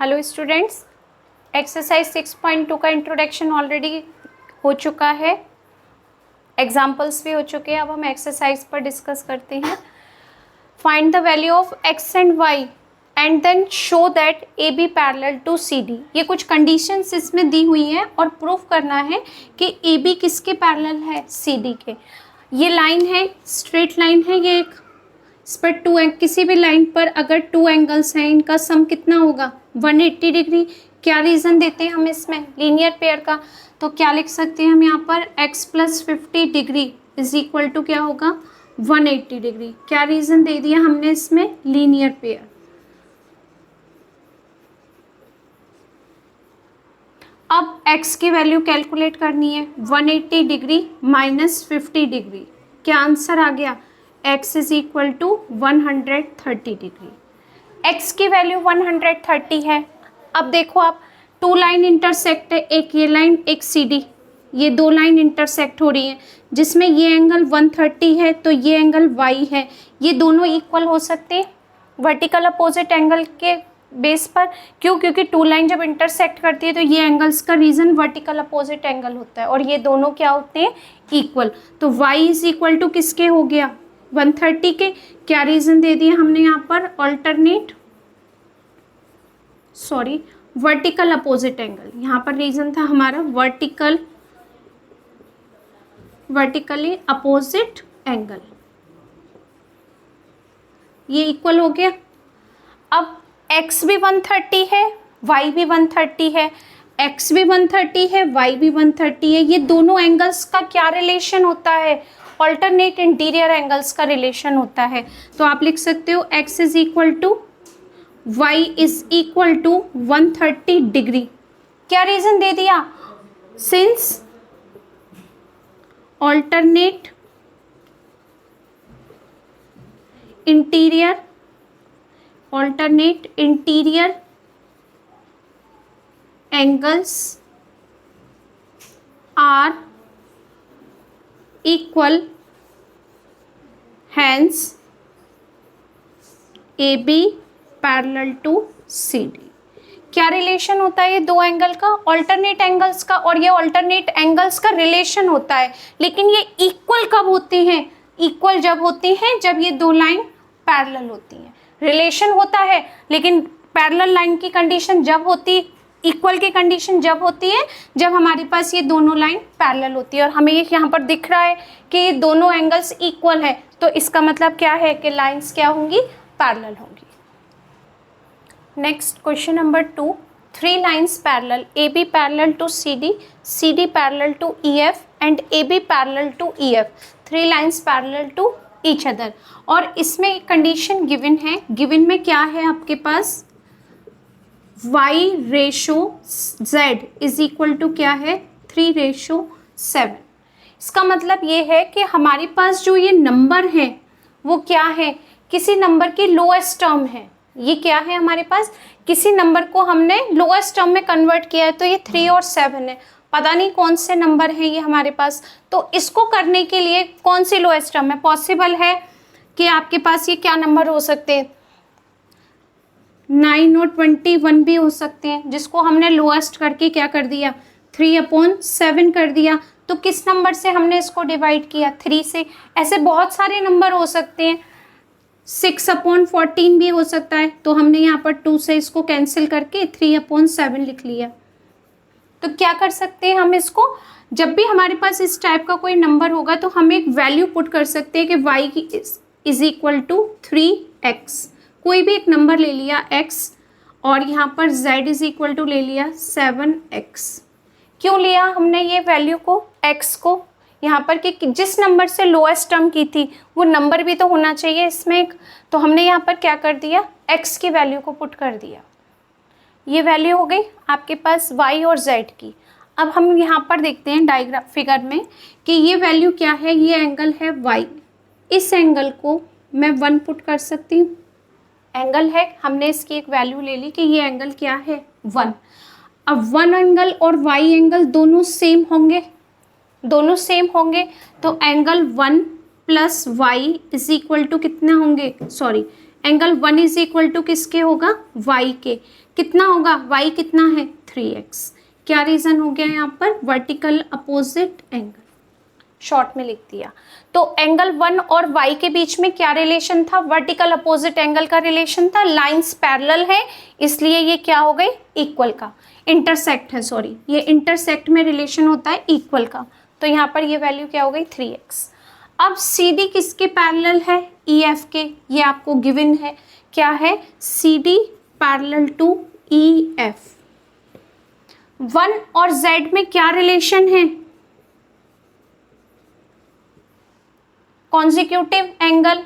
Hello students, exercise 6.2 का introduction already हो चुका है, एग्जाम्पल्स भी हो चुके हैं। अब हम एक्सरसाइज पर डिस्कस करते हैं। Find the value of X and Y and then show that A B parallel to C D. ये कुछ कंडीशंस इसमें दी हुई हैं और प्रूफ करना है कि ए बी किसके पैरेलल है, सी डी के। ये लाइन है, स्ट्रेट लाइन है, ये एक इस पर किसी भी लाइन पर अगर टू एंगल्स हैं, इनका सम कितना होगा 180 डिग्री। क्या रीज़न देते हैं हम इसमें, लीनियर पेयर का। तो क्या लिख सकते हैं हम यहाँ पर x plus 50 degree is equal to क्या होगा 180 डिग्री। क्या रीज़न दे दिया हमने इसमें, लीनियर पेयर। अब x की वैल्यू कैलकुलेट करनी है, 180 डिग्री माइनस 50 डिग्री। क्या आंसर आ गया, x is equal to 130 degree. x की वैल्यू 130 है। अब देखो आप, टू लाइन इंटरसेक्ट है, एक ये लाइन एक सी डी, ये दो लाइन इंटरसेक्ट हो रही हैं जिसमें ये एंगल 130 है तो ये एंगल y है। ये दोनों इक्वल हो सकते हैं वर्टिकल अपोजिट एंगल के बेस पर। क्यों, क्योंकि टू लाइन जब इंटरसेक्ट करती है तो ये एंगल्स का रीजन वर्टिकल अपोजिट एंगल होता है और ये दोनों क्या होते हैं, इक्वल। तो y इज इक्वल टू किसके हो गया 130 के। क्या रीजन दे दिया हमने यहाँ पर, वर्टिकल अपोजिट एंगल। यहाँ पर रीजन था हमारा वर्टिकली अपोजिट एंगल। ये इक्वल हो गया। अब x भी 130 है, y भी 130 है, x भी 130 है, y भी 130 है। ये दोनों एंगल्स का क्या रिलेशन होता है, ऑल्टरनेट इंटीरियर एंगल्स का रिलेशन होता है। तो आप लिख सकते हो x is equal to y is equal to 130 degree. क्या रीजन दे दिया, since alternate interior angles are equal, hence A B parallel to C D. क्या रिलेशन होता है ये दो एंगल का, ऑल्टरनेट एंगल्स का, और ये ऑल्टरनेट एंगल्स का रिलेशन होता है। लेकिन ये इक्वल कब होते हैं, इक्वल जब होते हैं जब ये दो लाइन पैरेलल होती हैं। रिलेशन होता है लेकिन पैरेलल लाइन की कंडीशन जब होती, इक्वल की कंडीशन जब होती है जब हमारे पास ये दोनों लाइन पैरेलल होती है। और हमें ये यहाँ पर दिख रहा है कि ये दोनों एंगल्स इक्वल है, तो इसका मतलब क्या है कि लाइंस क्या होंगी, पैरेलल होंगी। Next question number 2, 3 lines parallel, A B parallel to C D parallel to E F and A B parallel to E F. 3 lines parallel to each other. और इसमें एक कंडीशन गिवन है, given में क्या है आपके पास, y ratio z is equal to क्या है 3:7। इसका मतलब ये है कि हमारे पास जो ये नंबर है वो क्या है, किसी नंबर की लोएस्ट टर्म है। ये क्या है हमारे पास, किसी नंबर को हमने लोएस्ट टर्म में कन्वर्ट किया है, तो ये 3 और 7 है। पता नहीं कौन से नंबर है ये हमारे पास। तो इसको करने के लिए कौन सी लोएस्ट टर्म है, पॉसिबल है कि आपके पास ये क्या नंबर हो सकते हैं, 9 और 21 भी हो सकते हैं, जिसको हमने लोएस्ट करके क्या कर दिया 3/7 कर दिया। तो किस नंबर से हमने इसको डिवाइड किया, 3 से। ऐसे बहुत सारे नंबर हो सकते हैं, 6/14 भी हो सकता है, तो हमने यहाँ पर 2 से इसको कैंसिल करके 3/7 लिख लिया। तो क्या कर सकते हैं हम इसको, जब भी हमारे पास इस टाइप का कोई नंबर होगा तो हम एक वैल्यू पुट कर सकते हैं कि y is equal to 3x। कोई भी एक नंबर ले लिया x और यहाँ पर z इज इक्वल टू ले लिया 7x। क्यों लिया हमने ये वैल्यू को, x को यहाँ पर, कि जिस नंबर से लोएस्ट टर्म की थी वो नंबर भी तो होना चाहिए इसमें एक। तो हमने यहाँ पर क्या कर दिया, x की वैल्यू को पुट कर दिया। ये वैल्यू हो गई आपके पास y और z की। अब हम यहाँ पर देखते हैं डायग्राम फिगर में कि ये वैल्यू क्या है, ये एंगल है y। इस एंगल को मैं 1 पुट कर सकती हूँ, एंगल है, हमने इसकी एक वैल्यू ले ली कि ये एंगल क्या है 1। अब 1 एंगल और y एंगल दोनों सेम होंगे, तो angle 1 plus y is equal to कितना होंगे, एंगल 1 इज इक्वल टू किसके होगा, y के। कितना होगा, y कितना है 3x। क्या रीजन हो गया यहाँ पर, वर्टिकल अपोजिट एंगल, शॉर्ट में लिख दिया। तो एंगल 1 और y के बीच में क्या रिलेशन था, वर्टिकल अपोजिट एंगल का रिलेशन था। लाइंस पैरेलल है इसलिए ये क्या हो गई, इक्वल का, इंटरसेक्ट है, सॉरी, ये इंटरसेक्ट में रिलेशन होता है इक्वल का। तो यहाँ पर ये वैल्यू क्या हो गई 3x। अब CD किसके पैरेलल है, EF के, ये आपको गिवन है, क्या है, CD पैरेलल टू EF। 1 और Z में क्या रिलेशन है, कॉन्जिक्यूटिव एंगल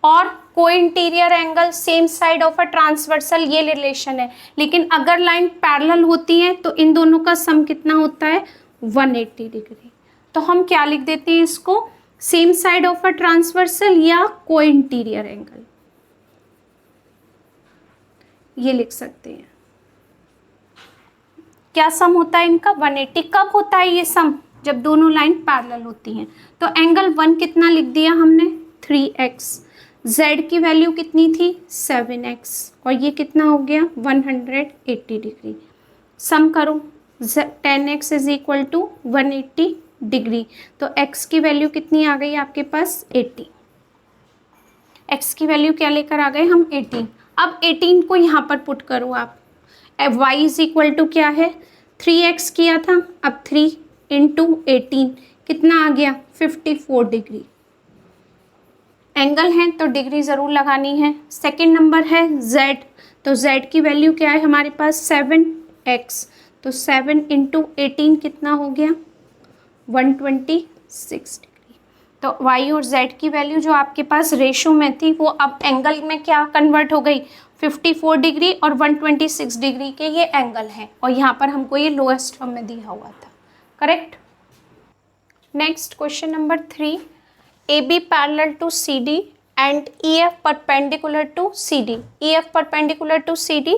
और cointerior angle, same side of a transversal, ये रिलेशन है। लेकिन अगर लाइन पैरेलल होती है तो इन दोनों का सम कितना होता है 180 डिग्री। तो हम क्या लिख देते हैं इसको, same side of a transversal या कोइंटीरियर एंगल, ये लिख सकते हैं। क्या सम होता है इनका 180। कब होता है ये सम, जब दोनों लाइन पैरेलल होती हैं। तो एंगल 1 कितना लिख दिया हमने 3x, z की वैल्यू कितनी थी 7x, और ये कितना हो गया 180 डिग्री। सम करो, 10x is equal to 180 degree. तो x की वैल्यू कितनी आ गई आपके पास 80। x की वैल्यू क्या लेकर आ गए हम 18। अब 18 को यहाँ पर पुट करो आप, y इज इक्वल टू क्या है 3x किया था, अब 3 इंटू 18 कितना आ गया 54 डिग्री। एंगल है तो डिग्री ज़रूर लगानी है। सेकंड नंबर है z, तो z की वैल्यू क्या है हमारे पास 7x, तो 7 इंटू 18 कितना हो गया 126 डिग्री। तो y और z की वैल्यू जो आपके पास रेशो में थी वो अब एंगल में क्या कन्वर्ट हो गई, 54 डिग्री और 126 डिग्री के ये एंगल हैं, और यहाँ पर हमको ये लोएस्ट फॉर्म में दिया हुआ था, correct. Next question number 3, AB parallel to CD and EF perpendicular to CD। EF perpendicular to CD,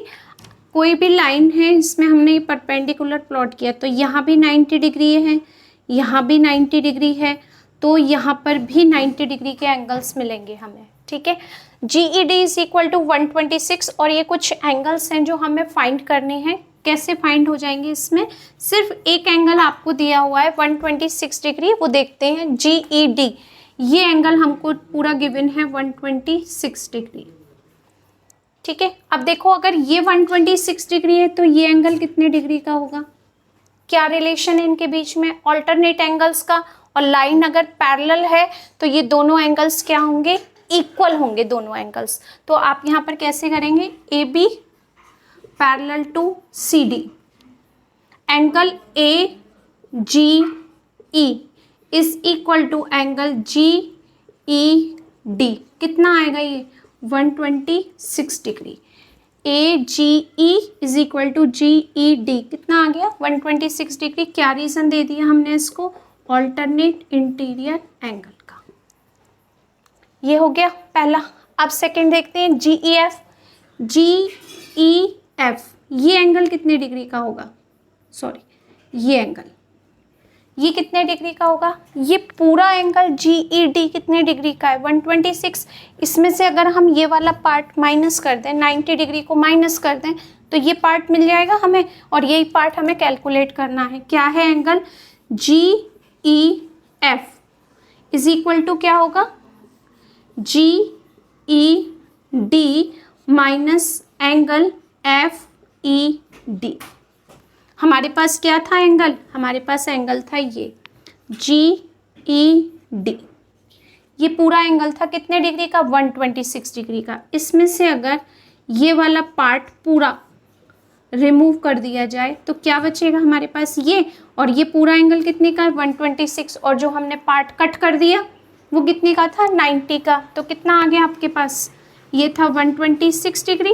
कोई भी लाइन है इसमें हमने ये परपेंडिकुलर प्लॉट किया, तो यहाँ भी 90 डिग्री है, यहाँ भी 90 डिग्री है, तो यहाँ पर भी 90 डिग्री के एंगल्स मिलेंगे हमें, ठीक है। GED इज इक्वल टू 126, और ये कुछ एंगल्स हैं जो हमें फाइंड करने हैं। कैसे फाइंड हो जाएंगे, इसमें सिर्फ एक एंगल आपको दिया हुआ है 126 डिग्री, वो देखते हैं GED। ये एंगल हमको पूरा गिवन है 126 डिग्री, ठीक है। अब देखो अगर ये 126 डिग्री है तो ये एंगल कितने डिग्री का होगा, क्या रिलेशन है इनके बीच में, ऑल्टरनेट एंगल्स का। और लाइन अगर पैरेलल है तो ये दोनों एंगल्स क्या होंगे, इक्वल होंगे दोनों एंगल्स। तो आप यहाँ पर कैसे करेंगे, AB parallel to CD, angle AGE is equal to angle GED, कितना आएगा ये 126 degree. AGE is equal to GED कितना आ गया 126 डिग्री। क्या रीज़न दे दिया हमने इसको, ऑल्टरनेट इंटीरियर एंगल का। ये हो गया पहला। अब सेकंड देखते हैं GEF। GEF ये एंगल कितने डिग्री का होगा, सॉरी ये एंगल, ये कितने डिग्री का होगा, ये पूरा एंगल GED कितने डिग्री का है 126। इसमें से अगर हम ये वाला पार्ट माइनस कर दें, 90 डिग्री को माइनस कर दें तो ये पार्ट मिल जाएगा हमें, और यही पार्ट हमें कैलकुलेट करना है। क्या है angle GEF is equal to क्या होगा GED माइनस एंगल FED। हमारे पास क्या था एंगल, हमारे पास एंगल था ये GED, ये पूरा एंगल था कितने डिग्री का 126 डिग्री का। इसमें से अगर ये वाला पार्ट पूरा रिमूव कर दिया जाए तो क्या बचेगा हमारे पास ये, और ये पूरा एंगल कितने का है 126, और जो हमने पार्ट कट कर दिया वो कितने का था 90 का। तो कितना आ गया आपके पास, ये था 126 डिग्री,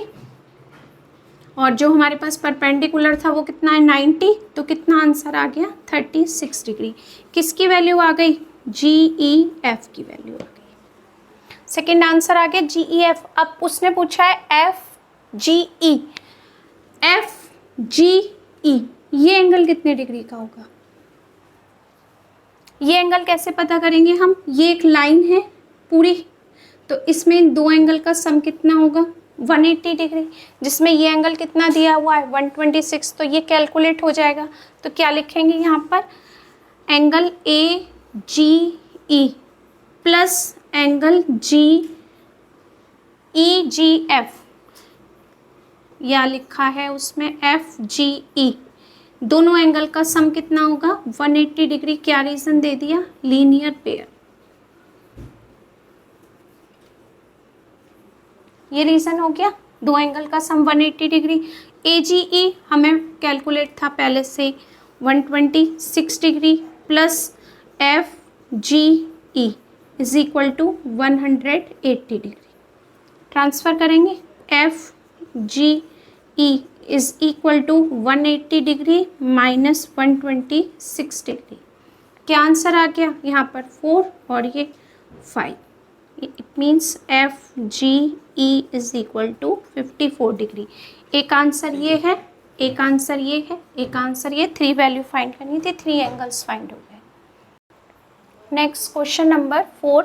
और जो हमारे पास परपेंडिकुलर था वो कितना है 90, तो कितना आंसर आ गया 36 डिग्री। किसकी वैल्यू आ गई, GEF की वैल्यू आ गई। सेकंड आंसर आ गया GEF। अब उसने पूछा है FGE। FGE ये एंगल कितने डिग्री का होगा, ये एंगल कैसे पता करेंगे हम, ये एक लाइन है पूरी, तो इसमें दो एंगल का सम कितना होगा 180 डिग्री, जिसमें ये एंगल कितना दिया हुआ है 126, तो ये कैलकुलेट हो जाएगा। तो क्या लिखेंगे यहाँ पर, angle A G E plus angle G E G F, या लिखा है उसमें एफ जी ई, दोनों एंगल का सम कितना होगा 180 डिग्री। क्या रीजन दे दिया, लीनियर पेयर, ये रीजन हो गया, दो एंगल का सम 180 डिग्री। ए जी ई हमें कैलकुलेट था पहले से 126 degree plus F G E is equal to 180 degree. Transfer करेंगे, F G E is equal to 180 degree minus 126 degree. क्या आंसर आ गया यहाँ पर 4 और ये 5। It means F G E is equal to 54 degree. एक आंसर ये है, एक आंसर ये है, एक आंसर ये, 3 वैल्यू फाइंड करनी थी, 3 एंगल्स फाइंड हो गए। Next question number 4,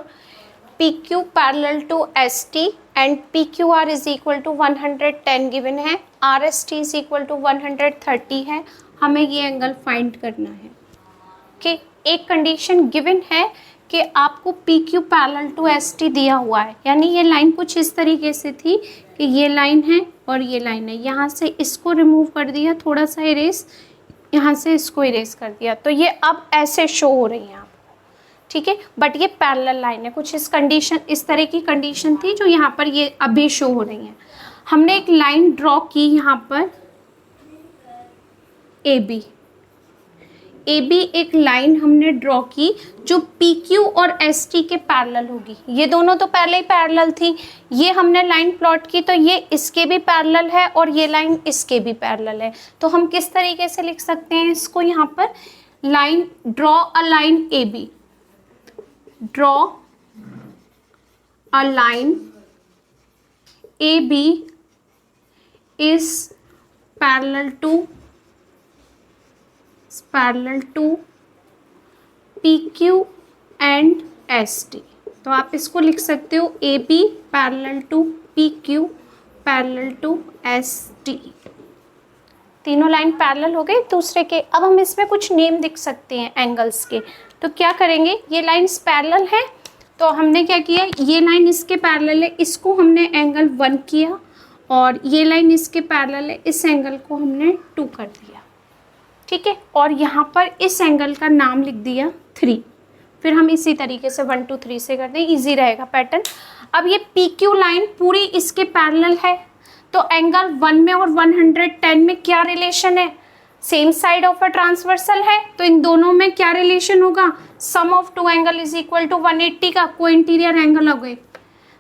P Q parallel to S T and P Q R is equal to 110 given है, R S T is equal to 130 है, हमें ये एंगल फाइंड करना है। ओके, एक कंडीशन गिवन है कि आपको P Q parallel to S T दिया हुआ है, यानी ये लाइन कुछ इस तरीके से थी कि ये लाइन है और ये लाइन है, यहाँ से इसको रिमूव कर दिया, थोड़ा सा इरेज, यहाँ से इसको इरेज कर दिया, तो ये अब ऐसे शो हो रही हैं आपको, ठीक है। बट ये पैरेलल लाइन है, कुछ इस तरह की कंडीशन थी जो यहाँ पर ये अभी शो हो रही है। हमने एक लाइन ड्रॉ की यहाँ पर ए बी, ए बी एक लाइन हमने ड्रॉ की जो पी क्यू और एस टी के पैरेलल होगी। ये दोनों तो पहले ही पैरेलल थी, ये हमने लाइन प्लॉट की तो ये इसके भी पैरेलल है और ये लाइन इसके भी पैरेलल है। तो हम किस तरीके से लिख सकते हैं इसको, यहाँ पर line, draw a line A B, draw a line A B is parallel to P Q and S T. तो आप इसको लिख सकते हो A B parallel to P Q parallel to S T. तीनों लाइन पैरेलल हो गए दूसरे के। अब हम इसमें कुछ नेम लिख सकते हैं एंगल्स के, तो क्या करेंगे, ये लाइन्स पैरेलल है तो हमने क्या किया, ये लाइन इसके पैरेलल है, इसको हमने एंगल 1 किया, और ये लाइन इसके पैरेलल है, इस एंगल को हमने 2 कर दिया, ठीक है। और यहाँ पर इस एंगल का नाम लिख दिया 3। फिर हम इसी तरीके से 1 2 3 से कर दें, इजी रहेगा पैटर्न। अब ये पी क्यू लाइन पूरी इसके पैरेलल है, तो एंगल 1 में और 110 में क्या रिलेशन है, same side of a transversal है, तो इन दोनों में क्या रिलेशन होगा, sum of 2 angle is equal to 180 का को इंटीरियर एंगल हो गए।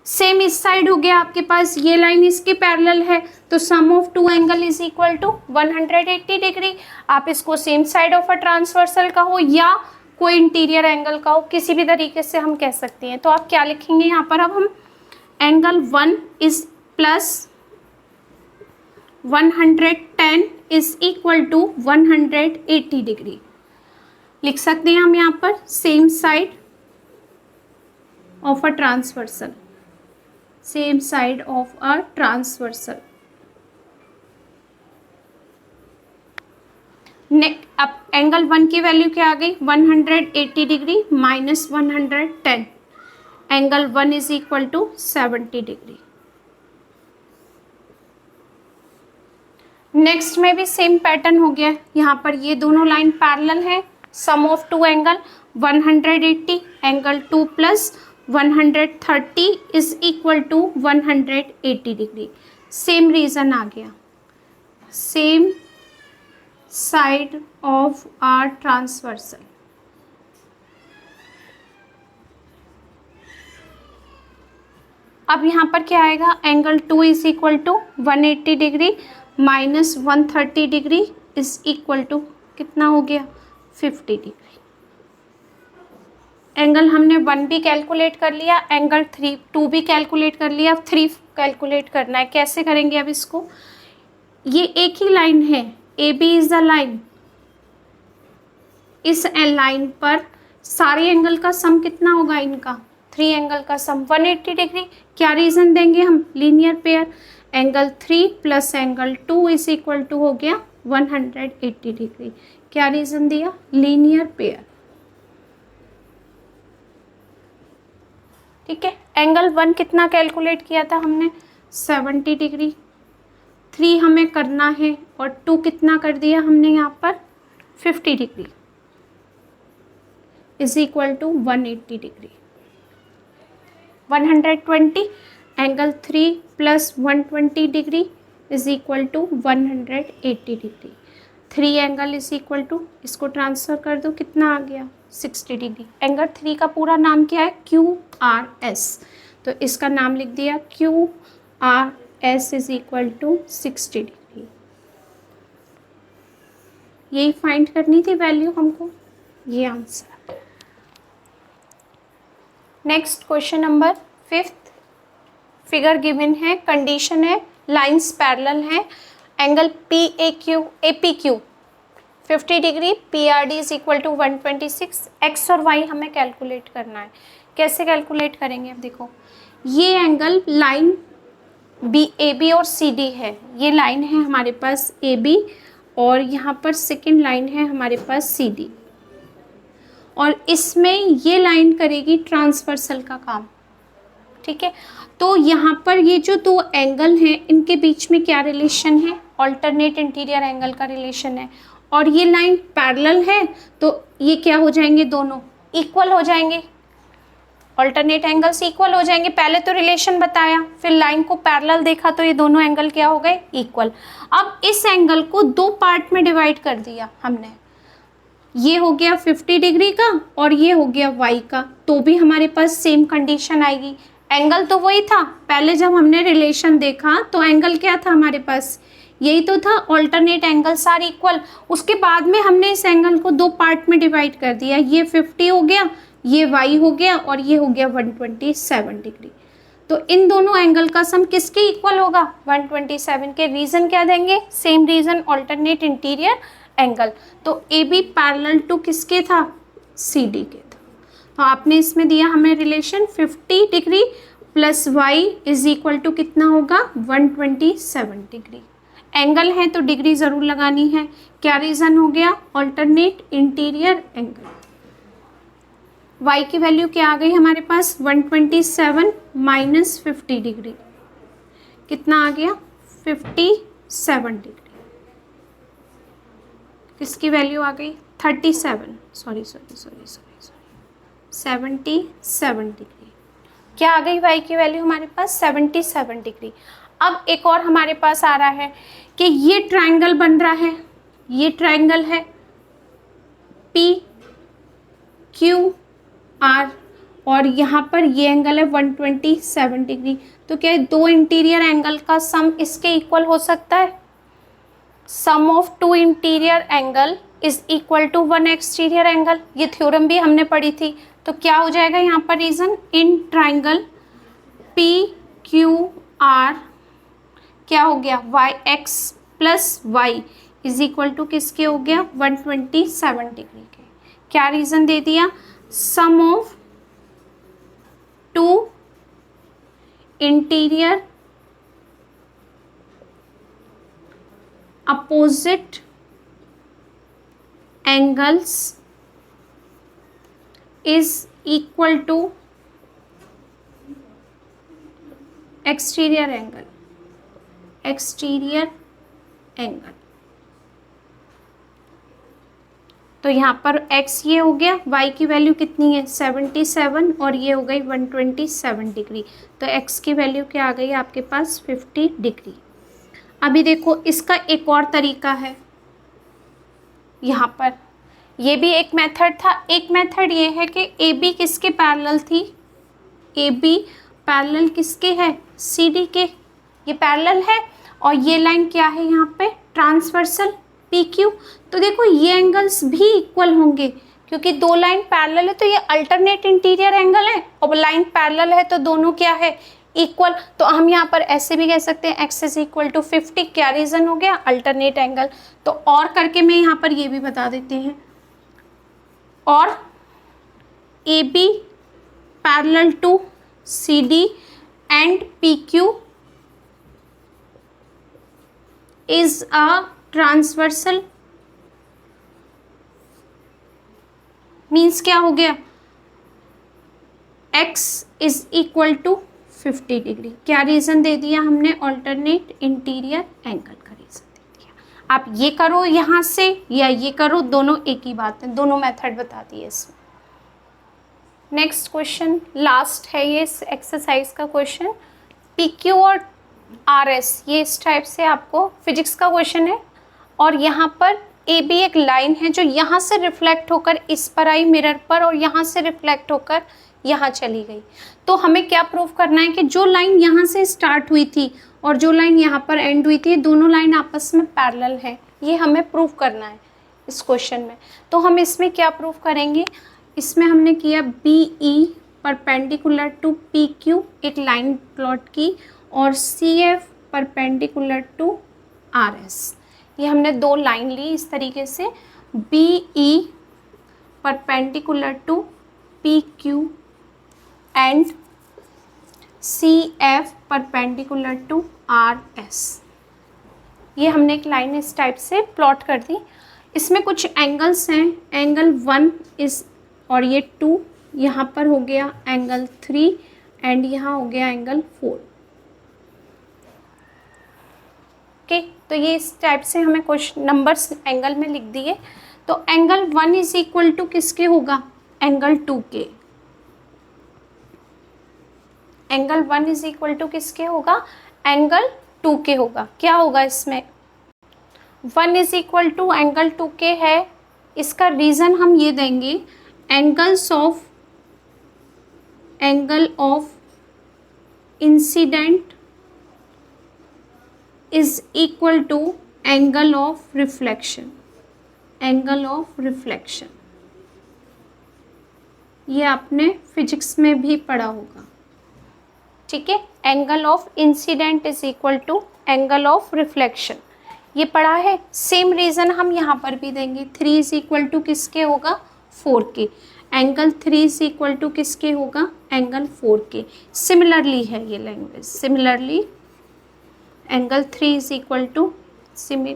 सेम इस साइड हो गया आपके पास, ये लाइन इसके पैरेलल है, तो sum of 2 angle is equal to 180 degree. आप इसको same side of a transversal का हो या कोई इंटीरियर एंगल का हो, किसी भी तरीके से हम कह सकते हैं। तो आप क्या लिखेंगे यहाँ पर, अब हम angle 1 is plus 110 is equal to 180 degree लिख सकते हैं हम यहाँ पर, same side of a transversal, same side of a transversal. अब एंगल 1 की वैल्यू क्या आ गई, 180 degree minus 110, angle 1 is equal to 70 degree. Next में भी सेम पैटर्न हो गया, यहाँ पर ये दोनों लाइन पैरेलल है, sum of 2 angle 180, angle 2 plus 130 is equal to 180 degree. Same reason आ गया, same side of a transversal. अब यहाँ पर क्या आएगा, angle 2 is equal to 180 degree minus 130 degree is equal to कितना हो गया 50 डिग्री। एंगल हमने 1 भी कैलकुलेट कर लिया, एंगल 2 भी कैलकुलेट कर लिया, अब 3 कैलकुलेट करना है। कैसे करेंगे अब इसको, ये एक ही लाइन है, A B is the line, इस लाइन पर सारे एंगल का सम कितना होगा इनका, 3 एंगल का सम 180 डिग्री। क्या रीज़न देंगे हम, linear pair, angle 3 plus angle 2 is equal to हो गया 180 डिग्री। क्या रीजन दिया? Linear pair. ठीक है, एंगल 1 कितना कैलकुलेट किया था हमने? 70 डिग्री। 3 हमें करना है और 2 कितना कर दिया हमने यहाँ पर? 50 degree is equal to 180 degree. 120 angle 3 plus 120 degree is equal to 180 degree. 3 angle is equal to, इसको ट्रांसफर कर दो, कितना आ गया? 60 डिग्री। एंगल 3 का पूरा नाम क्या है? QRS। तो इसका नाम लिख दिया QRS is equal to 60 degree. यही फाइंड करनी थी वैल्यू हमको, ये answer. Next question number 5। Figure given है, कंडीशन है, लाइंस पैरेलल हैं, angle APQ 50 degree, PRD is equal to 126। X और वाई हमें कैलकुलेट करना है। कैसे कैलकुलेट करेंगे? अब देखो, ये एंगल लाइन AB और CD है। ये लाइन है हमारे पास AB और यहाँ पर सेकेंड लाइन है हमारे पास CD, और इसमें ये लाइन करेगी ट्रांसवर्सल का काम। ठीक है, तो यहाँ पर ये जो दो एंगल हैं इनके बीच में क्या रिलेशन है? ऑल्टरनेट इंटीरियर एंगल का रिलेशन है। और ये लाइन पैरेलल है तो ये क्या हो जाएंगे? दोनों इक्वल हो जाएंगे, ऑल्टरनेट एंगल्स इक्वल हो जाएंगे। पहले तो रिलेशन बताया, फिर लाइन को पैरेलल देखा तो ये दोनों एंगल क्या हो गए? इक्वल। अब इस एंगल को दो पार्ट में डिवाइड कर दिया हमने, ये हो गया 50 डिग्री का और ये हो गया y का, तो भी हमारे पास सेम कंडीशन आएगी। एंगल तो वही था, पहले जब हमने रिलेशन देखा तो एंगल क्या था हमारे पास? यही तो था, ऑल्टरनेट एंगल्स आर इक्वल। उसके बाद में हमने इस एंगल को दो पार्ट में डिवाइड कर दिया, ये 50 हो गया, ये y हो गया और ये हो गया 127 डिग्री। तो इन दोनों एंगल का सम किसके इक्वल होगा? 127 के। रीजन क्या देंगे? Same reason, alternate interior angle. तो AB पैरेलल टू किसके था? CD के था। तो आपने इसमें दिया हमें relation 50 degree plus y is equal to कितना होगा? 127 डिग्री। एंगल है तो डिग्री ज़रूर लगानी है। क्या रीज़न हो गया? Alternate interior angle. y की वैल्यू क्या आ गई हमारे पास? 127 माइनस 50 डिग्री, कितना आ गया? 57 डिग्री। किसकी वैल्यू आ गई? 77 डिग्री। क्या आ गई y की वैल्यू हमारे पास? 77 डिग्री। अब एक और हमारे पास आ रहा है कि ये ट्रायंगल बन रहा है, ये ट्रायंगल है PQR और यहाँ पर ये एंगल है 127 डिग्री। तो क्या दो इंटीरियर एंगल का सम इसके इक्वल हो सकता है? Sum of two interior angle is equal to one exterior angle. ये थ्योरम भी हमने पढ़ी थी। तो क्या हो जाएगा यहाँ पर रीजन? इन ट्राइंगल PQR क्या हो गया? YX plus Y is equal to किसके हो गया? 127 डिग्री के। क्या रीजन दे दिया? Sum of two interior opposite angles is equal to exterior angle, exterior angle। तो यहाँ पर x ये हो गया, y की वैल्यू कितनी है? 77 और ये हो गई 127 डिग्री। तो x की वैल्यू क्या आ गई आपके पास? 50 डिग्री। अभी देखो इसका एक और तरीका है, यहाँ पर ये भी एक मेथड था। एक मेथड ये है कि AB किसके पैरेलल थी? AB पैरेलल किसके है? CD के। ये पैरेलल है और ये लाइन क्या है यहाँ पे? Transversal PQ। तो देखो ये एंगल्स भी इक्वल होंगे क्योंकि दो लाइन पैरेलल है, तो ये अल्टरनेट इंटीरियर एंगल है और लाइन पैरेलल है तो दोनों क्या है? इक्वल। तो हम यहाँ पर ऐसे भी कह सकते हैं x इज इक्वल टू 50। क्या रीजन हो गया? Alternate angle. तो और करके मैं यहाँ पर ये भी बता देते हैं, और AB parallel to CD and PQ is a transversal, means क्या हो गया, x is equal to 50 degree. क्या रीज़न दे दिया हमने, ऑल्टरनेट इंटीरियर एंगल का रीज़न दे दिया। आप ये करो यहाँ से या ये करो, दोनों एक ही बात है, दोनों मेथड बता दिए इसमें। नेक्स्ट क्वेश्चन, लास्ट है ये एक्सरसाइज का क्वेश्चन, PQ और RS, ये इस टाइप से आपको फिजिक्स का क्वेश्चन है, और यहाँ पर AB एक लाइन है जो यहाँ से रिफ्लेक्ट होकर इस पर आई मिरर पर, और यहाँ से रिफ्लेक्ट होकर यहाँ चली गई। तो हमें क्या प्रूव करना है कि जो लाइन यहाँ से स्टार्ट हुई थी और जो लाइन यहाँ पर एंड हुई थी, दोनों लाइन आपस में पैरेलल है, ये हमें प्रूव करना है इस क्वेश्चन में। तो हम इसमें क्या प्रूव करेंगे, इसमें हमने किया BE परपेंडिकुलर टू PQ, एक लाइन प्लॉट की, और CF परपेंडिकुलर टू RS, ये हमने दो लाइन ली इस तरीके से, BE perpendicular to PQ and CF perpendicular to RS, ये हमने एक लाइन इस टाइप से प्लॉट कर दी। इसमें कुछ एंगल्स हैं, एंगल 1 इस और ये 2, यहाँ पर हो गया एंगल 3 एंड यहाँ हो गया एंगल 4। ओके, तो ये इस टाइप से हमें कुछ नंबर्स एंगल में लिख दिए। तो एंगल 1 इज इक्वल टू किसके होगा, एंगल 2 के। एंगल 1 इज इक्वल टू किसके होगा, एंगल 2 के होगा। क्या होगा इसमें, 1 इज इक्वल टू एंगल 2 के है, इसका रीज़न हम ये देंगे, angle of incident is equal to angle of reflection, angle of reflection, ये आपने फिजिक्स में भी पढ़ा होगा, ठीक है। Angle of incident is equal to angle of reflection, ये पढ़ा है। सेम रीज़न हम यहाँ पर भी देंगे, 3 इज इक्वल टू किसके होगा, 4 के। एंगल 3 इज इक्वल टू किसके होगा, एंगल 4 के। सिमिलरली है ये language, similarly angle 3 is equal to same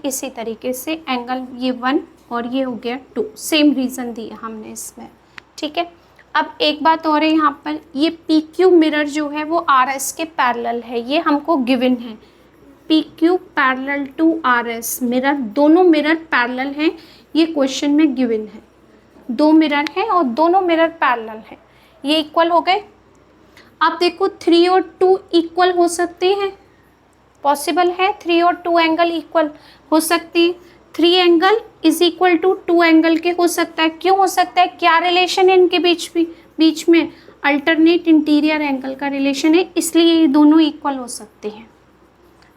इसी तरीके से एंगल ये 1 और ये हो गया 2, सेम रीज़न दिया हमने इसमें, ठीक है। अब एक बात और है यहाँ पर, ये PQ मिरर जो है वो RS के पैरेलल है, ये हमको गिवन है। PQ parallel to RS mirror, दोनों मिरर पैरेलल हैं, ये क्वेश्चन में गिवन है। 2 मिरर हैं और दोनों मिरर पैरेलल हैं, ये इक्वल हो गए। आप देखो 3 और 2 इक्वल हो सकते हैं, पॉसिबल है 3 और 2 एंगल इक्वल हो सकती है। 3 angle is equal to 2 angle के हो सकता है। क्यों हो सकता है, क्या रिलेशन है इनके बीच में अल्टरनेट इंटीरियर एंगल का रिलेशन है, इसलिए ये दोनों इक्वल हो सकते हैं,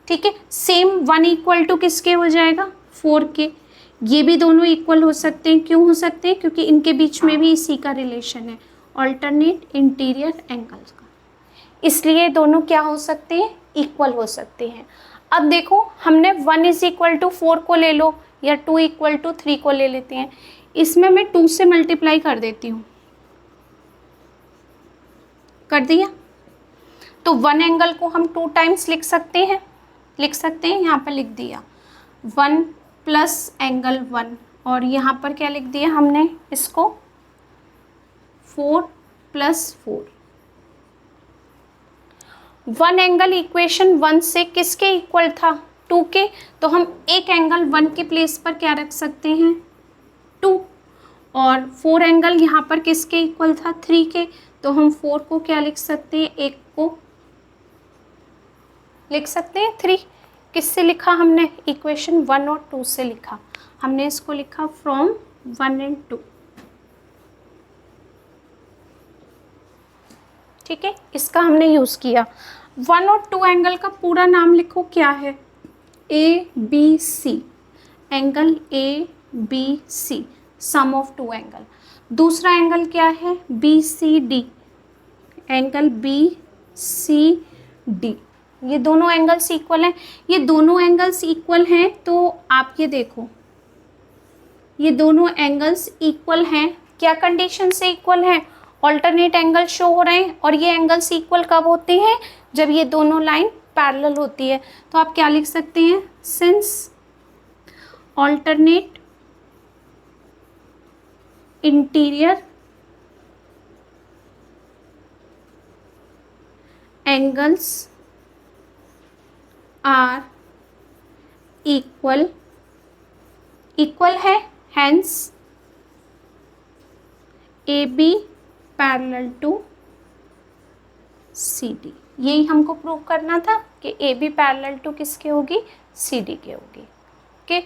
ठीक है। सेम 1 इक्वल टू किसके हो जाएगा, 4 के। ये भी दोनों इक्वल हो सकते हैं, क्यों हो सकते हैं, क्योंकि इनके बीच में भी इसी का रिलेशन है, अल्टरनेट इंटीरियर एंगल का, इसलिए दोनों क्या हो सकते हैं, इक्वल हो सकते हैं। अब देखो हमने 1 इज इक्वल टू 4 को ले लो या 2 इक्वल टू 3 को ले लेते हैं, इसमें मैं 2 से मल्टीप्लाई कर देती हूँ, कर दिया। तो 1 एंगल को हम 2 टाइम्स लिख सकते हैं, यहाँ पर लिख दिया 1 प्लस एंगल 1, और यहाँ पर क्या लिख दिया हमने इसको 4 प्लस 4। 1 एंगल इक्वेशन 1 से किसके इक्वल था, 2 के, तो हम एक एंगल 1 के प्लेस पर क्या रख सकते हैं, 2, और 4 एंगल यहाँ पर किसके इक्वल था, 3 के, तो हम 4 को क्या लिख सकते हैं, एक को लिख सकते हैं 3। किससे लिखा हमने, इक्वेशन 1 और 2 से लिखा, हमने इसको लिखा फ्रॉम 1 एंड 2, ठीक है, इसका हमने यूज़ किया। 1 और 2 एंगल का पूरा नाम लिखो, क्या है, ABC, angle ABC, sum of 2 angle. दूसरा एंगल क्या है, BCD, एंगल BCD, ये दोनों एंगल्स इक्वल हैं। ये दोनों एंगल्स इक्वल हैं, तो आप ये देखो, ये दोनों एंगल्स इक्वल हैं, क्या कंडीशन से इक्वल हैं, ऑल्टरनेट एंगल शो हो रहे हैं और ये एंगल्स इक्वल कब होते हैं, जब ये दोनों लाइन पैरेलल होती है। तो आप क्या लिख सकते हैं, since alternate interior angles are equal, equal है, hence A B parallel to C D. यही हमको प्रूव करना था कि ए बी पैरेलल टू किसके होगी, सी डी के होगी। ओके।